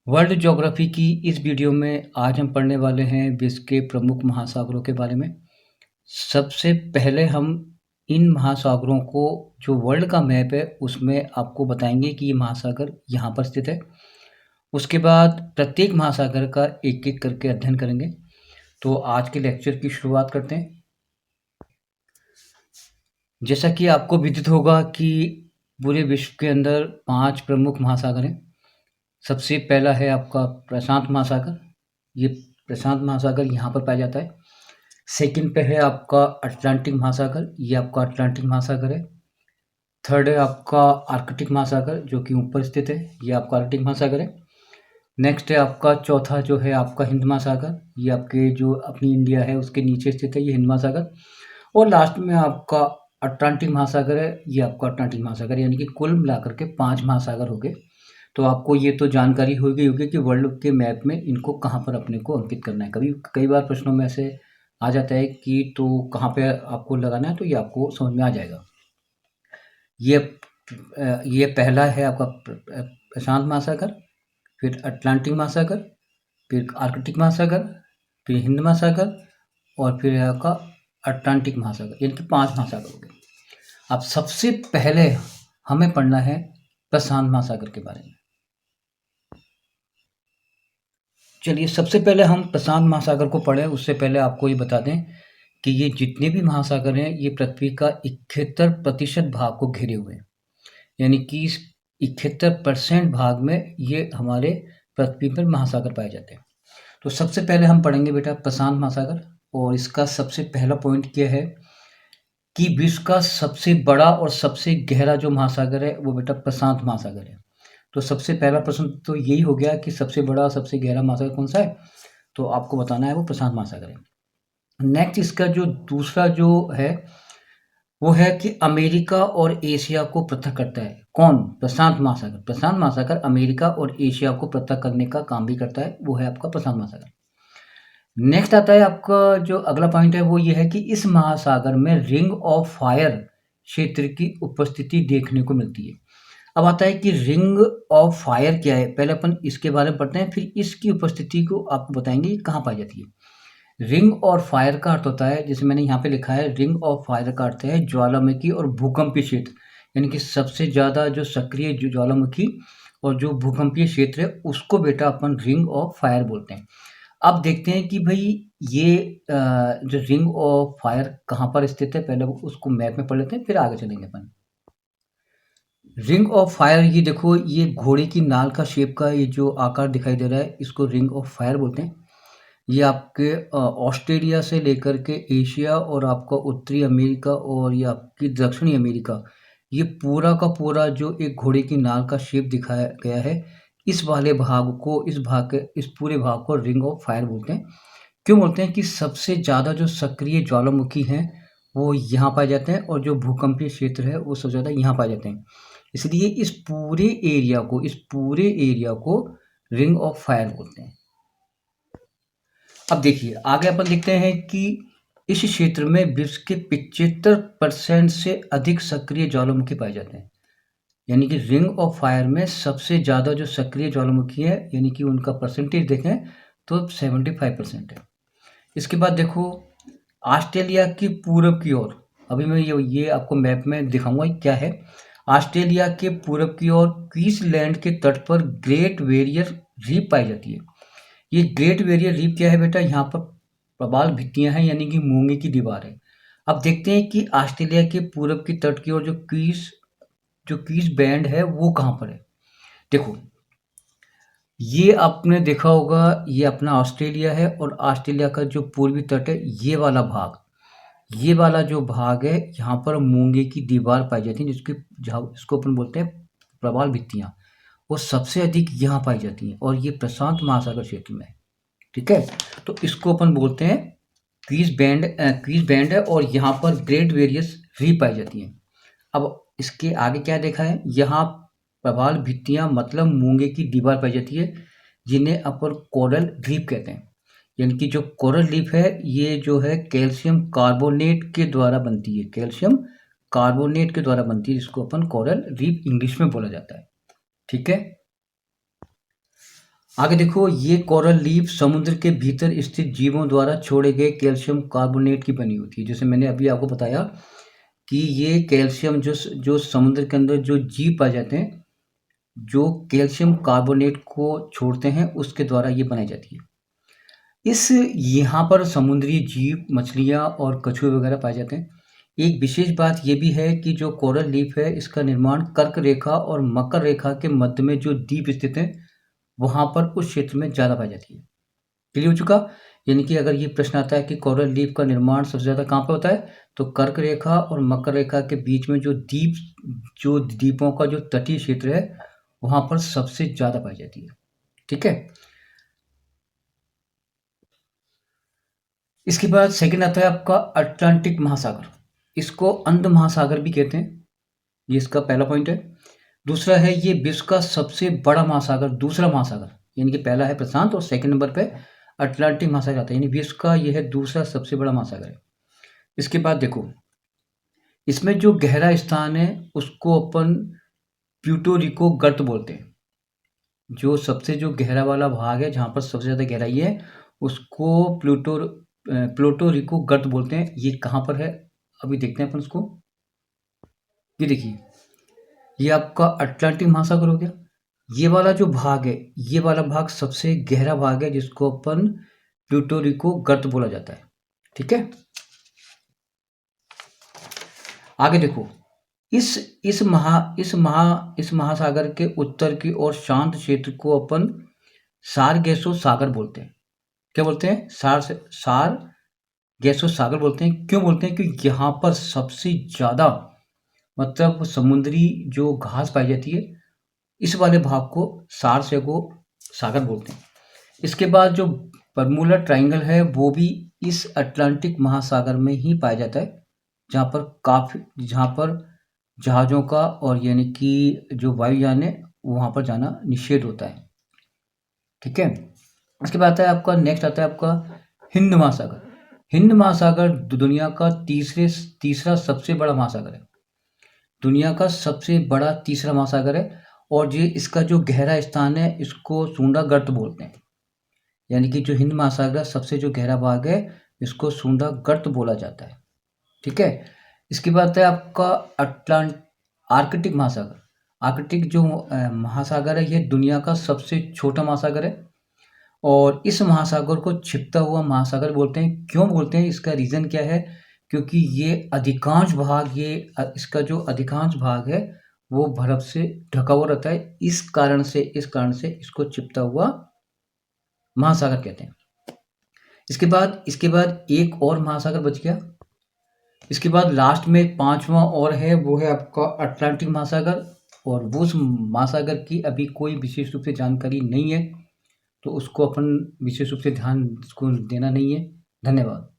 World geography की इस video में आज हम पढ़ने वाले हैं विश्व के प्रमुख महासागरों के बारे में। सबसे पहले हम इन महासागरों को जो वर्ल्ड का मैप है उसमें आपको बताएंगे कि ये महासागर यहाँ पर स्थित है। उसके बाद प्रत्येक महासागर का एक-एक करके अध्ययन करेंगे। तो आज के लेक्चर की शुरुआत करते हैं। जैसा कि आपको विदित होगा कि पूरे विश्व के अंदर 5 प्रमुख महासागर हैं। सबसे पहला है आपका प्रशांत महासागर। ये प्रशांत महासागर यहाँ पर पाया जाता है। सेकंड पे है आपका अटलांटिक महासागर, ये आपका अटलांटिक महासागर है। थर्ड है आपका आर्कटिक महासागर जो कि ऊपर स्थित है, ये आपका आर्कटिक महासागर है। नेक्स्ट है आपका चौथा जो है आपका हिंद महासागर, ये आपके जो अपनी इंडिया है उसके नीचे स्थित है, ये हिंद महासागर। और लास्ट में आपका अटलांटिक महासागर है, ये आपका अटलांटिक महासागर, यानी कि कुल मिलाकर के 5 महासागर हो गए। तो आपको ये तो जानकारी हो गई होगी कि वर्ल्ड के मैप में इनको कहाँ पर अपने को अंकित करना है। कई बार प्रश्नों में ऐसे आ जाता है कि तो कहाँ पे आपको लगाना है, तो ये आपको समझ में आ जाएगा। ये पहला है आपका प्रशांत महासागर, फिर अटलांटिक महासागर, फिर आर्कटिक महासागर, फिर हिंद महासागर और फिर है आपका अटलांटिक महासागर, यानी कि 5 महासागर हो गए। अब सबसे पहले हमें पढ़ना है प्रशांत महासागर के बारे में। चलिए सबसे पहले हम प्रशांत महासागर को पढ़ें। उससे पहले आपको ये बता दें कि ये जितने भी महासागर हैं ये पृथ्वी का 71% भाग को घेरे हुए हैं, यानी कि 71% भाग में ये हमारे पृथ्वी पर महासागर पाए जाते हैं। तो सबसे पहले हम पढ़ेंगे बेटा प्रशांत महासागर, और इसका सबसे पहला पॉइंट क्या है कि विश्व का सबसे बड़ा और सबसे गहरा जो महासागर है वो बेटा प्रशांत महासागर है। तो सबसे पहला प्रश्न तो यही हो गया कि सबसे बड़ा सबसे गहरा महासागर कौन सा है, तो आपको बताना है वो प्रशांत महासागर है। नेक्स्ट इसका जो दूसरा जो है वो है कि अमेरिका और एशिया को पृथक करता है। कौन? प्रशांत महासागर। प्रशांत महासागर अमेरिका और एशिया को पृथक करने का काम भी करता है, वो है आपका प्रशांत महासागर। नेक्स्ट आता है आपका जो अगला पॉइंट है वो ये है कि इस महासागर में रिंग ऑफ फायर क्षेत्र की उपस्थिति देखने को मिलती है। अब आता है कि रिंग ऑफ फायर क्या है, पहले अपन इसके बारे में पढ़ते हैं, फिर इसकी उपस्थिति को आपको बताएंगे कि कहाँ पाई जाती है। रिंग और फायर का अर्थ होता है, जैसे मैंने यहाँ पे लिखा है, रिंग ऑफ फायर का अर्थ है ज्वालामुखी और भूकंपीय क्षेत्र, यानी कि सबसे ज़्यादा जो सक्रिय जो ज्वालामुखी और जो भूकंपीय क्षेत्र है उसको बेटा अपन रिंग ऑफ फायर बोलते हैं। अब देखते हैं कि भाई ये जो रिंग ऑफ फायर कहाँ पर स्थित है, पहले उसको मैप में पढ़ लेते हैं, फिर आगे चलेंगे अपन। रिंग ऑफ फायर, ये देखो, ये घोड़े की नाल का शेप का ये जो आकार दिखाई दे रहा है इसको रिंग ऑफ फायर बोलते हैं। ये आपके ऑस्ट्रेलिया से लेकर के एशिया और आपका उत्तरी अमेरिका और ये आपकी दक्षिणी अमेरिका, ये पूरा का पूरा जो एक घोड़े की नाल का शेप दिखाया गया है, इस वाले भाग को, इस पूरे भाग को रिंग ऑफ फायर बोलते हैं। क्यों बोलते हैं कि सबसे ज़्यादा जो सक्रिय ज्वालामुखी हैं वो यहाँ पाए जाते हैं और जो भूकंपीय क्षेत्र है वो सबसे ज़्यादा यहाँ पाए जाते हैं, इसलिए इस पूरे एरिया को रिंग ऑफ फायर बोलते हैं। अब देखिए आगे अपन देखते हैं कि इस क्षेत्र में विश्व के 75% से अधिक सक्रिय ज्वालामुखी पाए जाते हैं, यानी कि रिंग ऑफ फायर में सबसे ज़्यादा जो सक्रिय ज्वालामुखी है, यानी कि उनका परसेंटेज देखें तो 75% है। इसके बाद देखो ऑस्ट्रेलिया की पूरब की ओर, अभी मैं ये आपको मैप में दिखाऊंगा क्या है। ऑस्ट्रेलिया के पूरब की ओर क्वींसलैंड के तट पर ग्रेट बैरियर रीफ पाई जाती है। ये ग्रेट बैरियर रीफ क्या है बेटा, यहाँ पर प्रबाल भित्तियां हैं, यानी कि मूंगे की दीवार है। अब देखते हैं कि ऑस्ट्रेलिया के पूरब की तट की ओर जो क्वींस बैंड है वो कहाँ पर है। देखो ये आपने देखा होगा, ये अपना ऑस्ट्रेलिया है और ऑस्ट्रेलिया का जो पूर्वी तट है ये वाला जो भाग है यहाँ पर मूंगे की दीवार पाई जाती है, जिसको अपन बोलते हैं प्रबाल भित्तियां, वो सबसे अधिक यहाँ पाई जाती हैं और ये प्रशांत महासागर क्षेत्र में है। ठीक है, तो इसको अपन बोलते हैं क्वींस बैंड है और यहाँ पर ग्रेट बैरियर रीफ पाई जाती हैं। अब इसके आगे क्या देखा है, यहाँ प्रबाल भित्तियां मतलब मूंगे की दीवार पाई जाती है, जिन्हें अपन कोरल रीफ कहते हैं, यानी कि जो कोरल रीफ है ये जो है कैल्शियम कार्बोनेट के द्वारा बनती है, जिसको अपन कोरल रीफ इंग्लिश में बोला जाता है। ठीक है, आगे देखो, ये कोरल लीफ समुद्र के भीतर स्थित जीवों द्वारा छोड़े गए कैल्शियम कार्बोनेट की बनी होती है। जैसे मैंने अभी आपको बताया कि ये कैल्शियम जो समुद्र के अंदर जो जीव पाए जाते हैं, जो कैल्शियम कार्बोनेट को छोड़ते हैं, उसके द्वारा ये बनाई जाती है। इस यहाँ पर समुद्री जीव, मछलियाँ और कछुए वगैरह पाए जाते हैं। एक विशेष बात ये भी है कि जो कोरल लीफ है, इसका निर्माण कर्क रेखा और मकर रेखा के मध्य में जो द्वीप स्थित हैं, वहाँ पर उस क्षेत्र में ज़्यादा पाई जाती है। क्लियर हो चुका? यानी कि अगर ये प्रश्न आता है कि कोरल लीफ का निर्माण सबसे ज़्यादा कहाँ पे होता है? तो कर्क रेखा और मकर रेखा के बीच में जो द्वीपों का जो तटीय क्षेत्र है, वहाँ पर सबसे ज़्यादा पाई जाती है। ठीक है? इसके बाद सेकंड आता है आपका अटलांटिक महासागर। इसको अंध महासागर भी कहते हैं। ये इसका पहला पॉइंट है। दूसरा है, ये विश्व का सबसे बड़ा महासागर, दूसरा महासागर, यानी कि पहला है प्रशांत और सेकंड नंबर पे अटलांटिक महासागर आता है, यानी विश्व का ये है दूसरा सबसे बड़ा महासागर है। इसके बाद देखो, इसमें जो गहरा स्थान है उसको अपन प्यूर्टो रिको गर्त बोलते हैं। जो सबसे जो गहरा वाला भाग है, जहाँ पर सबसे ज़्यादा गहराई है, उसको प्लूटो रिको गर्त बोलते हैं। ये कहाँ पर है, अभी देखते हैं अपन उसको। ये देखिए, ये आपका अटलांटिक महासागर हो गया। ये वाला जो भाग है, ये वाला भाग सबसे गहरा भाग है, जिसको अपन प्लूटो रिको गर्त बोला जाता है। ठीक है? आगे देखो, इस महासागर के उत्तर की ओर शांत क्षेत्र को अपन सारगेसो सागर बोलते हैं। क्या बोलते हैं? सारगेसो सागर बोलते हैं। क्यों बोलते हैं? क्योंकि यहाँ पर सबसे ज़्यादा मतलब समुद्री जो घास पाई जाती है, इस वाले भाग को सारसेगो सागर बोलते हैं। इसके बाद जो बर्मुडा ट्रायंगल है, वो भी इस अटलांटिक महासागर में ही पाया जाता है, जहाँ पर जहाज़ों का और यानी कि जो वायुयान है, वहाँ पर जाना निषेध होता है। ठीक है? इसके बाद आता है आपका, नेक्स्ट आता है आपका हिंद महासागर। हिंद महासागर दुनिया का तीसरा सबसे बड़ा महासागर है। दुनिया का सबसे बड़ा तीसरा महासागर है, और ये इसका जो गहरा स्थान है, इसको सूंडा गर्त बोलते हैं। यानी कि जो हिंद महासागर सबसे जो गहरा भाग है, इसको सूंडा गर्त बोला जाता है। ठीक है? इसके बाद है आपका आर्कटिक महासागर। आर्कटिक जो महासागर है, ये दुनिया का सबसे छोटा महासागर है, और इस महासागर को छिपता हुआ महासागर बोलते हैं। क्यों बोलते हैं? इसका रीज़न क्या है? क्योंकि इसका जो अधिकांश भाग है, वो बर्फ से ढका हुआ रहता है। इस कारण से इसको छिपता हुआ महासागर कहते हैं। इसके बाद एक और महासागर बच गया। इसके बाद लास्ट में एक पांचवा और है, वो है आपका अटलांटिक महासागर, और वो उस महासागर की अभी कोई विशेष रूप से जानकारी नहीं है, तो उसको अपन विशेष रूप से ध्यान उसको देना नहीं है। धन्यवाद।